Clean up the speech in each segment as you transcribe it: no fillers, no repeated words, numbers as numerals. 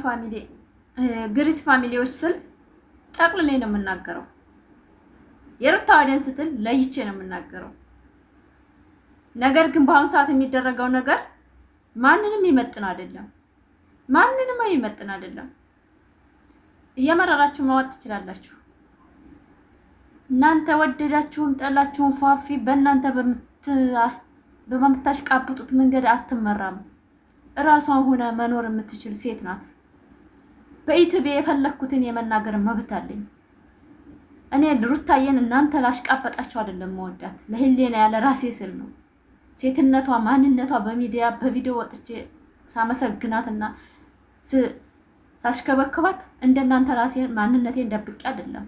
ፋሚሊ ግሪስ ፋሚሊዎች ስል ጠቅልሌ ነው የምናገረው። የሩታ ወደን ስትል ለይቼ ነው የምናገረው። ነገር ግን በአሁኑ ሰዓት የሚደረገው ነገር ማንንም ይመጥን አይደለም። ማንንም ይመጥን አይደለም። እየመረራችሁ ማወጥ ትችላላችሁ። እናንተ ወደዳችሁም ጠላችሁም ፋፊ በእናንተ በምታሽቃብጡት መንገድ አትመራም። እራሷን ሆነ መኖር የምትችል ሴት ናት። በኢትዮጵያ የፈለኩትን የመናገር መብት አለኝ። እኔ ሩታዬን እናንተ ላሽቃበጣችሁ አይደለም መወዳት፣ ለህሊና ያለ ራሴ ስል ነው። ሴትነቷ ማንነቷ በሚዲያ በቪዲዮ ወጥቼ ሳመሰግናትና ሳሽከበክባት እንደናንተ ራሴ ማንነቴን ደብቄ አይደለም።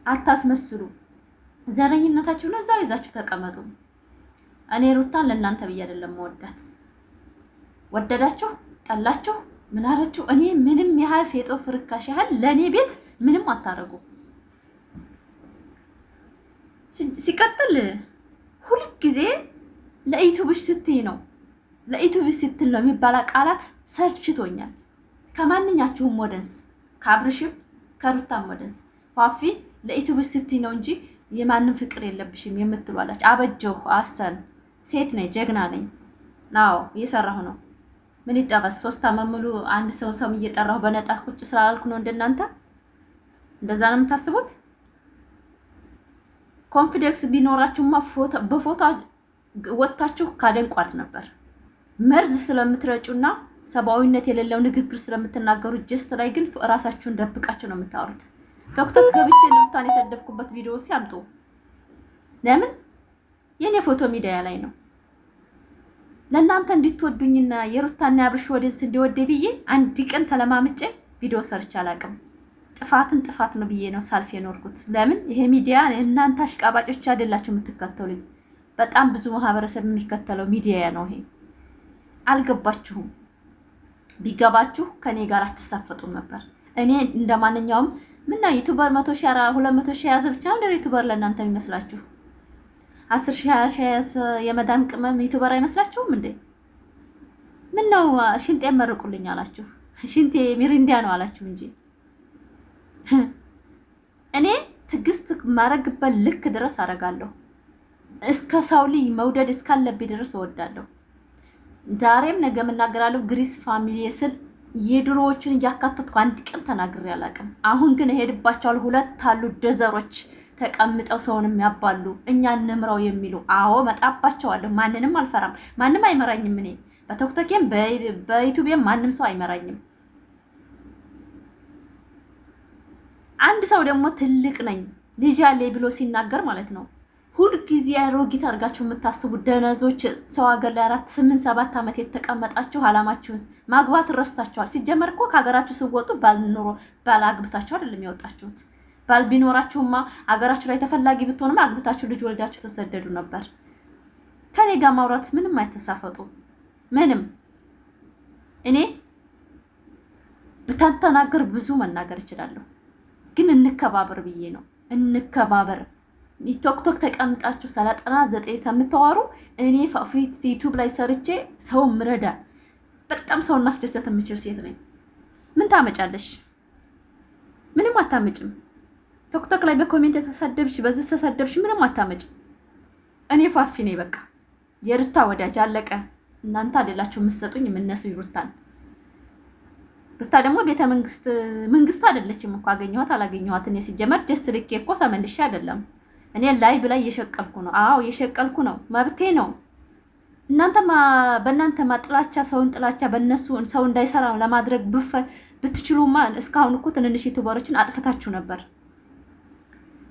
አታስመስሉ። ዘረኝነታችሁን እዛው ይዛችሁ ተቀመጡ። እኔ ሩታን ለእናንተ ብዬ አይደለም መወዳት። ወደዳችሁ ጠላችሁ ምን አላችሁ? እኔ ምንም ያህል ፌጦ ፍርካሽ ያህል ለኔ ቤት ምንም አታረጉ። ሲቀጥል ሁሉ ጊዜ ለዩቲዩብሽ ስትይ ነው ለዩቲዩብሽ ስትል ነው የሚባል ቃላት ሰልችቶኛል። ከማንኛችሁም ወደንስ ከአብርሽም ከሩታም ወደንስ ፋፊ ለዩቲዩብሽ ስትይ ነው እንጂ የማንም ፍቅር የለብሽም የምትሏላችሁ። አበጀሁ አሰን ሴት ነኝ፣ ጀግና ነኝ። ናው እየሰራሁ ነው። ምን ይጠበስ 3 ዓመት ሙሉ አንድ ሰው እየጠራሁ በነጣ ቁጭ ስላልኩ ነው እንደናንተ እንደዛ ነው የምታስቡት? ኮንፊደንስ ቢኖራችሁማ በፎቶ ወጣችሁ ካደንቋት ነበር። መርዝ ስለምትረጩና ሰብአዊነት የሌለው ንግግር ስለምትናገሩ ጀስት ላይ ግን ራሳችሁን ደብቃችሁ ነው የምታወሩት። ዶክተር ገብቼ ሩታን የሰደብኩበት ቪዲዮ ሲያምጡ ለምን የኔ ፎቶ ሚዲያ ላይ ነው። ለእናንተ እንድትወዱኝና የሩታና አብርሽ ወደስ እንዲወደ ብዬ አንድ ቀን ተለማምጬ ቪዲዮ ሰርች አላውቅም። ጥፋትን ጥፋት ነው ብዬ ነው ሳልፍ የኖርኩት። ለምን ይሄ ሚዲያ እናንተ አሽቃባጮች አይደላችሁ የምትከተሉኝ። በጣም ብዙ ማህበረሰብ የሚከተለው ሚዲያ ነው ይሄ። አልገባችሁም። ቢገባችሁ ከኔ ጋር አትሳፈጡም ነበር። እኔ እንደማንኛውም ምና ዩቲዩበር 100 ሺህ 200 ሺህ ያዘ ብቻ ነው ዩቲዩበር ለእናንተ የሚመስላችሁ? 10 ሺህ የመዳም ቅመም ዩቲዩበር አይመስላችሁም እንዴ? ምን ነው ሽንጤ መርቁልኝ አላችሁ? ሽንቴ ሚሪንዳ ነው አላችሁ እንጂ እኔ ትግስት ማረግበት ልክ ድረስ አረጋለሁ። እስከ ሰው ልጅ መውደድ እስካለብኝ ድረስ እወዳለሁ። ዛሬም ነገ እናገራለሁ። ግሪስ ፋሚሊ ስል የድሮዎችን እያካተትኩ አንድ ቀን ተናግሬ አላውቅም። አሁን ግን እሄድባቸዋለሁ። ሁለት አሉ ደዘሮች ተቀምጠው ሰውንም ያባሉ እኛ እንምራው የሚሉ አዎ መጣባቸዋለሁ። ማንንም አልፈራም። ማንም አይመራኝም። እኔ በቲክቶኬም በዩቲዩብም ማንም ሰው አይመራኝም። አንድ ሰው ደግሞ ትልቅ ነኝ ልጅ አለኝ ብሎ ሲናገር ማለት ነው ሁሉ ጊዜ አሮጊት አድርጋችሁ የምታስቡ ደነዞች፣ ሰው ሀገር ላይ 4 8 7 ዓመት የተቀመጣችሁ አላማችሁን ማግባት ረስታችኋል። ሲጀመር እኮ ከሀገራችሁ ስወጡ ባል አግብታችሁ አይደለም ያወጣችሁት። ባል ቢኖራችሁማ ሀገራችሁ ላይ ተፈላጊ ብትሆንማ አግብታችሁ ልጅ ወልዳችሁ ተሰደዱ ነበር። ከኔ ጋር ማውራት ምንም አይተሳፈጡ። ምንም እኔ ብታተናገር ብዙ መናገር እችላለሁ፣ ግን እንከባበር ብዬ ነው። እንከባበር። ቲክቶክ ተቀምጣችሁ 99 የምታወሩ እኔ ፊት ዩቲዩብ ላይ ሰርቼ ሰው ምረዳ በጣም ሰውን ማስደሰት የምችል ሴት ነኝ። ምን ታመጫለሽ? ምንም አታመጭም። ቲክቶክ ላይ በኮሜንት የተሰደብሽ በዚህ ተሰደብሽ ምንም አታመጭም። እኔ ፋፊ ነኝ በቃ የሩታ ወዳጅ አለቀ። እናንተ አይደላችሁ የምትሰጡኝ የምነሱ ይሩታን። ሩታ ደግሞ ቤተ መንግስት አይደለችም እኮ አገኘኋት አላገኘኋት እኔ ሲጀመር ጀስት ልኬ እኮ ተመልሼ አይደለም። እኔ ላይቭ ላይ እየሸቀልኩ ነው። አዎ እየሸቀልኩ ነው፣ መብቴ ነው። በእናንተ ጥላቻ ሰውን ጥላቻ በእነሱ ሰው እንዳይሰራ ለማድረግ ብትችሉማ እስካሁን እኮ ትንንሽ ዩቲዩበሮችን አጥፍታችሁ ነበር።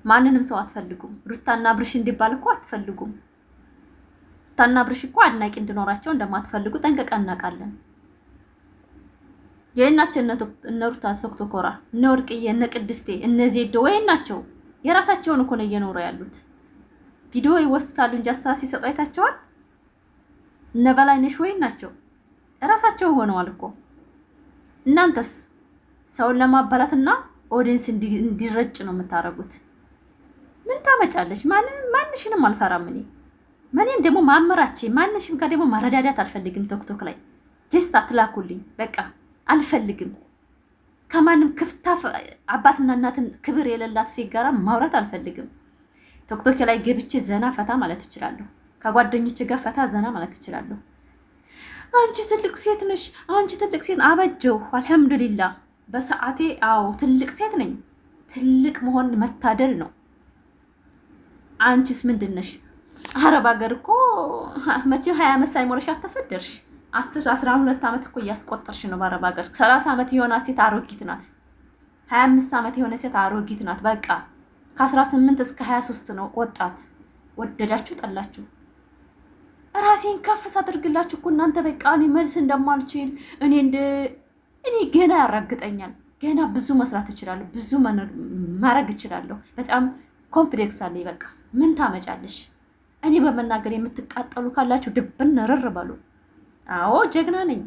ማንንም ሰው አትፈልጉም። ሩታና ብርሽ እንዲባል እኮ አትፈልጉም። ሩታና ብርሽ እኮ አድናቂ እንድኖራቸው እንደማትፈልጉ ጠንቅቀን እናውቃለን። የእናችን እነ ሩታ ቲክቶከራ እነ ወርቅዬ እነ ቅድስቴ እነ ዜዶ ወይናቸው የራሳቸውን እኮ ነው እየኖሩ ያሉት። ቪዲዮ ይወስታሉ እንጂ አስተያየት ሲሰጡ አይታቸዋል። እነ በላይነሽ ወይናቸው ራሳቸው ሆነዋል እኮ። እናንተስ ሰውን ለማባላትና ኦዲየንስ እንዲረጭ ነው የምታረጉት። ምን ታመጫለሽ? ማንሽንም አልፈራም እኔ። ማንንም ደግሞ ማመራቼ ማንሽም ጋር ደግሞ ማረዳዳት አልፈልግም። ቲክቶክ ላይ ጀስት አትላኩልኝ በቃ አልፈልግም። ከማንም ክፍታ አባትና እናትን ክብር የሌላት ሴት ጋራ ማውራት አልፈልግም። ቶክቶክ ላይ ገብቼ ዘና ፈታ ማለት እችላለሁ። ከጓደኞች ጋር ፈታ ዘና ማለት እችላለሁ። አንቺ ትልቅ ሴት ነሽ፣ አንቺ ትልቅ ሴት አበጀው። አልሐምዱሊላ በሰዓቴ አዎ ትልቅ ሴት ነኝ። ትልቅ መሆን መታደል ነው። አንቺስ ምንድን ነሽ? አረብ ሀገር እኮ መቼም 20 ዓመት ሳይሞላሽ አልተሰደርሽ። 12 ዓመት እኮ እያስቆጠርሽ ነው በአረብ ሀገር። 30 ዓመት የሆነ ሴት አሮጊት ናት። 25 ዓመት የሆነ ሴት አሮጊት ናት። በቃ ከ18 እስከ 23 ነው ወጣት። ወደዳችሁ ጠላችሁ ራሴን ከፍ ሳደርግላችሁ እኮ እናንተ በቃ እኔ መልስ እንደማልችል እኔ ገና ያራግጠኛል። ገና ብዙ መስራት እችላለሁ፣ ብዙ ማድረግ እችላለሁ። በጣም ኮንፊደንስ አለኝ። በቃ ምን ታመጫለሽ? እኔ በመናገር የምትቃጠሉ ካላችሁ ድብን ርር በሉ። አዎ ጀግና ነኝ።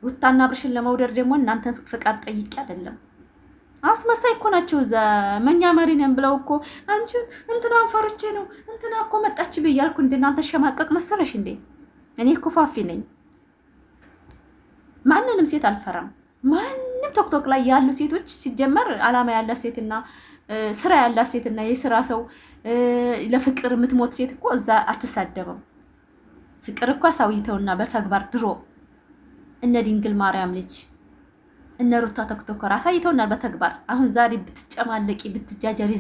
ሩታና አብርሽን ለመውደድ ደግሞ እናንተን ፍቃድ ጠይቄ አይደለም። አስመሳይ እኮ ናቸው። ዘመኛ መሪ ነን ብለው እኮ አንቺ እንትናን ፈርቼ ነው እንትና እኮ መጣች ብያልኩ እንደናንተ ሸማቀቅ መሰለሽ እንዴ? እኔ እኮ ፋፊ ነኝ። ማንንም ሴት አልፈራም። ማንም ቶክቶክ ላይ ያሉ ሴቶች ሲጀመር አላማ ያላት ሴትና ስራ ያላት ሴትና የስራ ሰው ለፍቅር የምትሞት ሴት እኮ እዛ አትሳደበም። ፍቅር እኮ አሳይተውና በተግባር ድሮ እነ ድንግል ማርያም ልጅ እነ ሩታ ቶክቶከር አሳይተውናል በተግባር። አሁን ዛሬ ብትጨማለቂ ብትጃጃሪ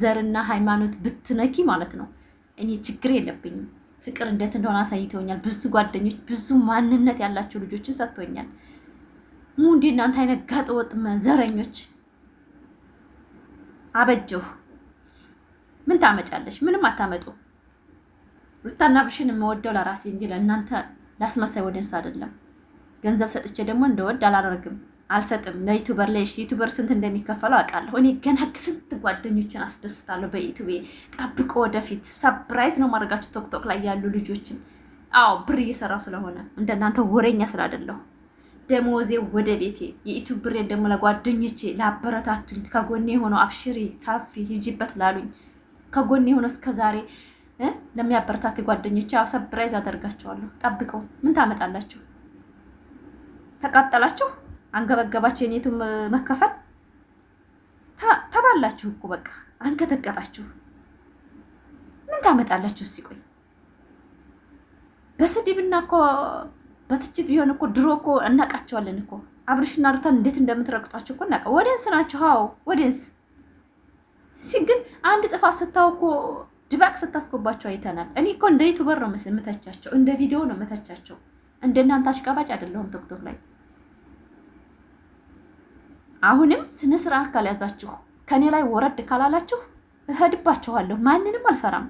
ዘርና ሃይማኖት ብትነኪ ማለት ነው እኔ ችግር የለብኝም። ፍቅር እንዴት እንደሆነ አሳይተውኛል። ብዙ ጓደኞች፣ ብዙ ማንነት ያላቸው ልጆችን ሰጥቶኛል። ሙንዲ እናንተ አይነት ጋጠወጥ ዘረኞች አበጀሁ። ምን ታመጫለሽ? ምንም አታመጡ። ሩታና አብርሽን የምወደው ለራሴ እንጂ ለእናንተ ላስመሳይ ወደንስ አይደለም። ገንዘብ ሰጥቼ ደግሞ እንደወድ አላደርግም፣ አልሰጥም። ለዩቱበር ላይ ዩቱበር ስንት እንደሚከፈለው አውቃለሁ። እኔ ገና ስንት ጓደኞችን አስደስታለሁ በዩቱቤ። ጠብቆ ወደፊት ሰፕራይዝ ነው ማድረጋቸው ቶክቶክ ላይ ያሉ ልጆችን። አዎ ብር እየሰራው ስለሆነ እንደናንተ ወሬኛ ስላደለሁ ደሞዜ ወደ ቤቴ የዩቱብ ብሬን ደግሞ ለጓደኞቼ ላበረታቱኝ ከጎኔ የሆነው አብሽሪ ካፊ ሂጂበት ላሉኝ ከጎኔ የሆነው እስከዛሬ ለሚያበረታቱ ጓደኞቼ አዎ ሰፕራይዝ አደርጋቸዋለሁ። ጠብቀው። ምን ታመጣላችሁ? ተቃጠላችሁ፣ አንገበገባችሁ፣ የኔቱ መከፈል ተባላችሁ እኮ በቃ አንከተቀጣችሁ። ምን ታመጣላችሁ? እስኪ ቆይ በስድብና እኮ በትችት ቢሆን እኮ ድሮ እኮ እናቃቸዋለን እኮ አብርሽና ሩታን እንዴት እንደምትረግጧቸው እኮ እናውቃ። ወደንስ ናቸው። አዎ ወደንስ ግን አንድ ጥፋት ስታው እኮ ድባቅ ስታስገባቸው አይተናል። እኔ እኮ እንደ ዩቱበር ነው የምተቻቸው፣ እንደ ቪዲዮ ነው የምተቻቸው። እንደናንተ አሽቃባጭ አይደለሁም ቶክቶክ ላይ። አሁንም ስነ ስርዓት ካልያዛችሁ ከኔ ላይ ወረድ ካላላችሁ እሄድባችኋለሁ። ማንንም አልፈራም።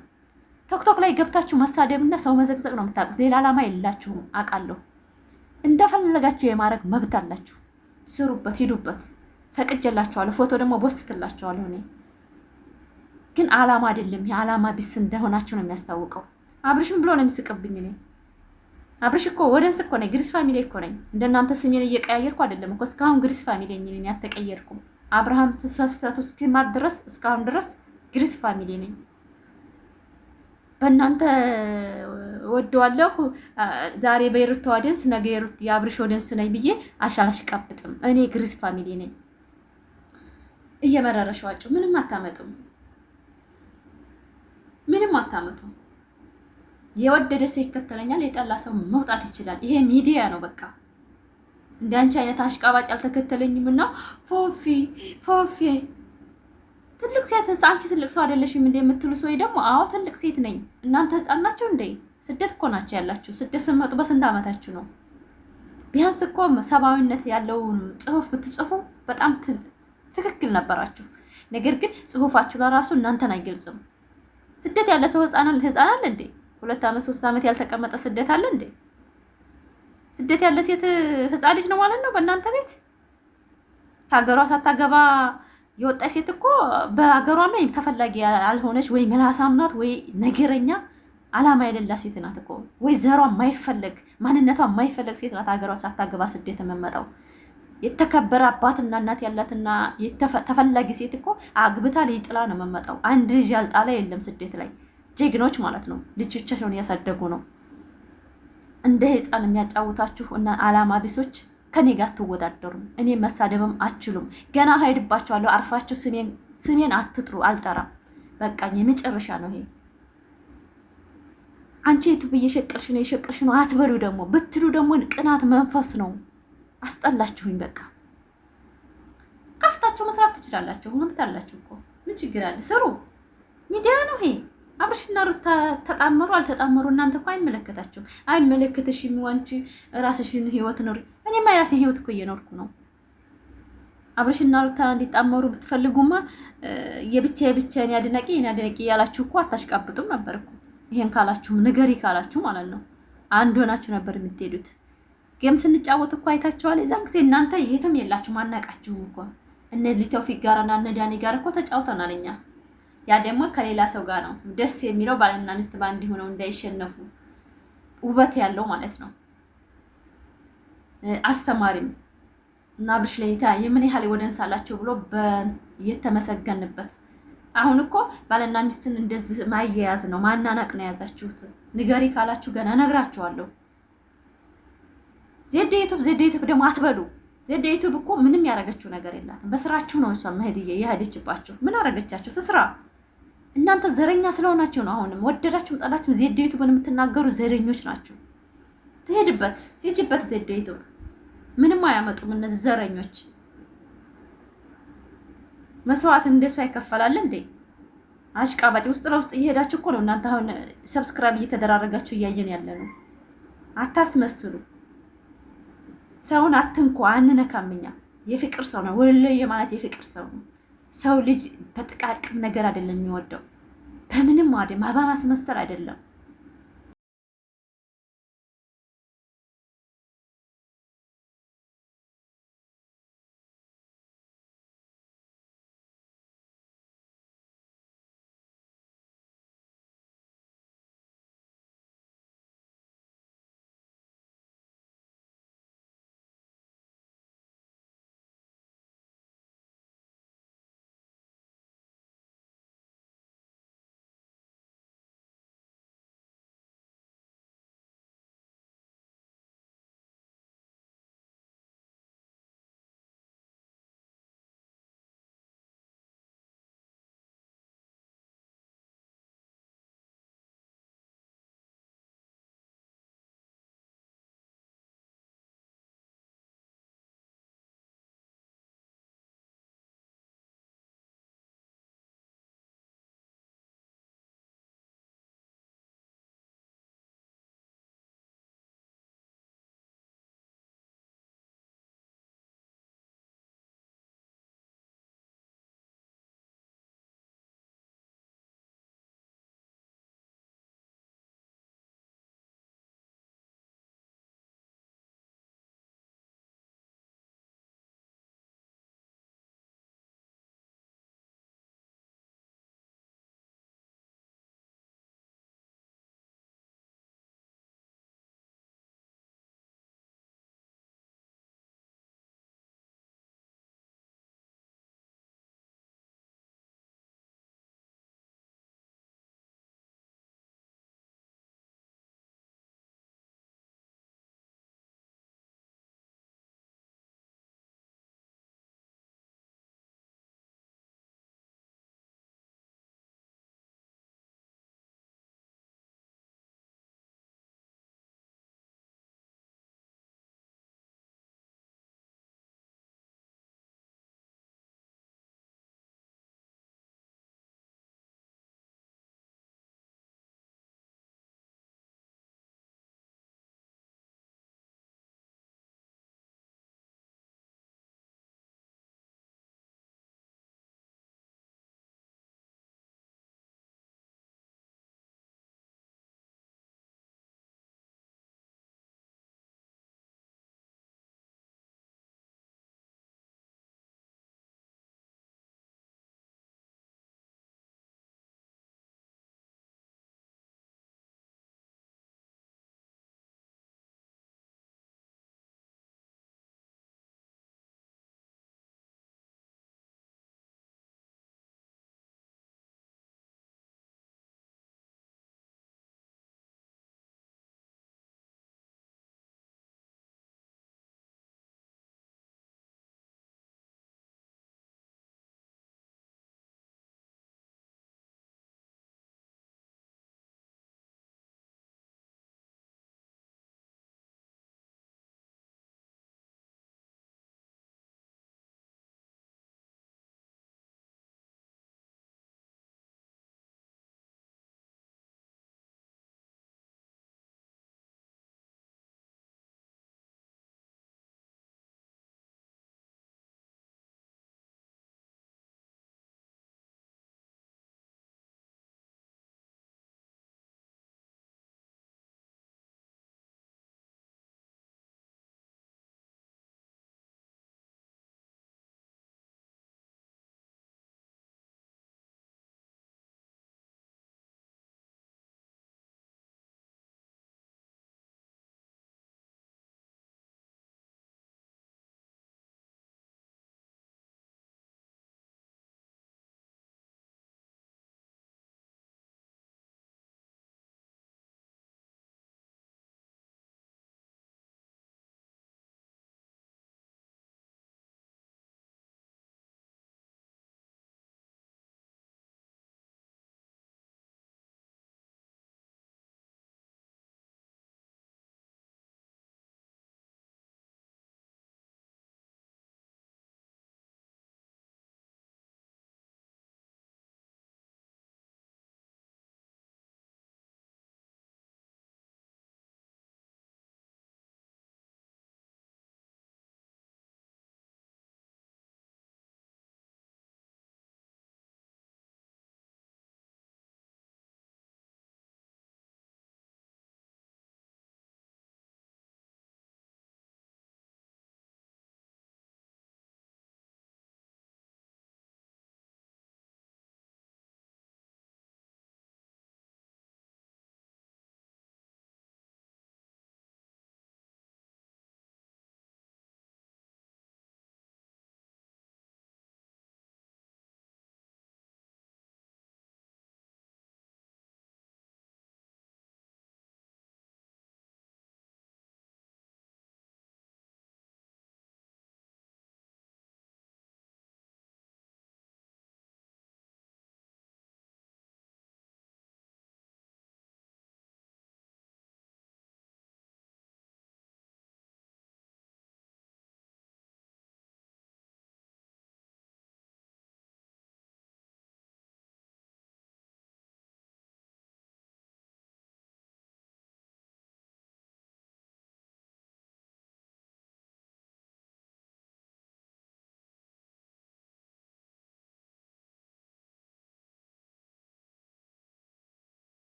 ቶክቶክ ላይ ገብታችሁ መሳደብና ሰው መዘግዘቅ ነው የምታውቁት። ሌላ ዓላማ የላችሁም አውቃለሁ። እንደፈለጋችሁ የማድረግ መብት አላችሁ። ስሩበት፣ ሂዱበት፣ ፈቅጄላችኋለሁ። ፎቶ ደግሞ ቦስትላችኋለሁ። እኔ ግን ዓላማ አይደለም። የዓላማ ቢስ እንደሆናችሁ ነው የሚያስታውቀው። አብርሽም ብሎ ነው የሚስቅብኝ። እኔ አብርሽ እኮ ወደንስ እኮ ነኝ፣ ግሪስ ፋሚሊ እኮ ነኝ። እንደናንተ ስሜን እየቀያየርኩ አይደለም እኮ። እስካሁን ግሪስ ፋሚሊ ነኝ፣ አልተቀየርኩም። አብርሃም ተሳስተቱ እስኪማር ድረስ እስካሁን ድረስ ግሪስ ፋሚሊ ነኝ። በእናንተ ወደዋለሁ ዛሬ በሩታ ወደንስ ነገ የአብርሽ ወደንስ ነኝ ብዬ አሻላሽቃብጥም። እኔ ግሪስ ፋሚሊ ነኝ። እየመረረሻዋችሁ ምንም አታመጡም፣ ምንም አታመጡም። የወደደ ሰው ይከተለኛል፣ የጠላ ሰው መውጣት ይችላል። ይሄ ሚዲያ ነው በቃ። እንዳንቺ አይነት አሽቃባጭ አልተከተለኝም እና ፎፊ ትልቅ ሴት አንቺ ትልቅ ሰው አይደለሽም እንደ የምትሉ ሰው ደግሞ አዎ ትልቅ ሴት ነኝ። እናንተ ህፃን ናቸው እንዴ? ስደት እኮ ናቸው ያላችሁ። ስደት ስትመጡ በስንት ዓመታችሁ ነው? ቢያንስ እኮ ሰብአዊነት ያለው ጽሁፍ ብትጽፉ በጣም ትክክል ነበራችሁ። ነገር ግን ጽሁፋችሁ ለራሱ እናንተን አይገልጽም። ስደት ያለ ሰው ህፃን አለ እንዴ? 2 ዓመት 3 ዓመት ያልተቀመጠ ስደት አለ እንዴ? ስደት ያለ ሴት ህፃን ልጅ ነው ማለት ነው በእናንተ ቤት። ከሀገሯ ሳታገባ የወጣች ሴት እኮ በሀገሯም ላይ ተፈላጊ ያልሆነች ወይ ምላሳም ናት ወይ ነገረኛ አላማ የሌላት ሴት ናት እኮ። ወይ ዘሯ የማይፈለግ ማንነቷ የማይፈለግ ሴት ናት ሀገሯ ሳታገባ ስደት የምመጣው። የተከበረ አባትና እናት ያላትና ተፈላጊ ሴት እኮ አግብታ ሊጥላ ነው የምመጣው። አንድ ልጅ ያልጣላ የለም ስደት ላይ። ጀግኖች ማለት ነው ልጆቻቸውን እያሳደጉ ነው። እንደ ህፃን የሚያጫውታችሁ እና አላማ ቢሶች ከኔ ጋር አትወዳደሩም። እኔ መሳደብም አችሉም። ገና ሄድባችኋለሁ። አርፋችሁ ስሜን አትጥሩ። አልጠራም። በቃኝ። የመጨረሻ ነው ይሄ። አንቺ ዩቱብ እየሸቀልሽ ነው አትበሉ። ደግሞ ብትሉ ደግሞ ቅናት መንፈስ ነው። አስጠላችሁኝ። በቃ ከፍታችሁ መስራት ትችላላችሁ። መብት አላችሁ እኮ ምን ችግር አለ? ስሩ። ሚዲያ ነው ይሄ። አብርሽና ሩታ ተጣመሩ አልተጣመሩ እናንተ እኮ አይመለከታችሁም። አይመለከትሽም። አንቺ ራስሽን ህይወት ኖሪ። እኔማ የራሴን ህይወት እኮ እየኖርኩ ነው። አብርሽና ሩታ እንዲጣመሩ ብትፈልጉማ የብቻዬን ያድነቂ የኔ አድነቂ እያላችሁ እኮ አታሽቃብጡም ነበር እኮ። ይሄን ካላችሁ ንገሪ ካላችሁ ማለት ነው አንድ ሆናችሁ ነበር የምትሄዱት። ጌም ስንጫወት እኮ አይታችኋል። የዛን ጊዜ እናንተ የትም የላችሁም፣ አናቃችሁም እኮ። እነ ሊተውፊቅ ጋርና እነ ዳኒ ጋር እኮ ተጫውተናል እኛ። ያ ደግሞ ከሌላ ሰው ጋር ነው ደስ የሚለው። ባልና ሚስት ባንድ ሆነው እንዳይሸነፉ ውበት ያለው ማለት ነው። አስተማሪም እና አብርሽ ላይ የምን ያህል ወደንሳላቸው ብሎ የተመሰገንበት። አሁን እኮ ባልና ሚስትን እንደዚህ ማያያዝ ነው ማናናቅ ነው የያዛችሁት። ንገሪ ካላችሁ ገና ነግራችኋለሁ። ዜድ ዩቱብ ደግሞ አትበሉ። ዜድ ዩቱብ እኮ ምንም ያደረገችው ነገር የላትም። በስራችሁ ነው እሷ መሄድዬ የሄደችባችሁ። ምን አደረገቻችሁ? ትስራ። እናንተ ዘረኛ ስለሆናችሁ ነው። አሁንም ወደዳችሁም ጠላችሁም ዜድ ዩቱብን የምትናገሩ ዘረኞች ናችሁ። ትሄድበት ሂጂበት። ዜድ ዩቱብ ምንም አያመጡም እነዚህ ዘረኞች። መስዋዕት እንደሱ አይከፈላል እንዴ? አሽቃባጭ ውስጥ ለውስጥ እየሄዳችሁ እኮ ነው እናንተ አሁን ሰብስክራይብ እየተደራረጋችሁ እያየን ያለ ነው። አታስመስሉ። ሰውን አትንኩ። አንነካምኛ። የፍቅር ሰው ነው ወለየ ማለት የፍቅር ሰው ነው። ሰው ልጅ በጥቃቅም ነገር አይደለም የሚወደው፣ በምንም ማስመሰል አይደለም።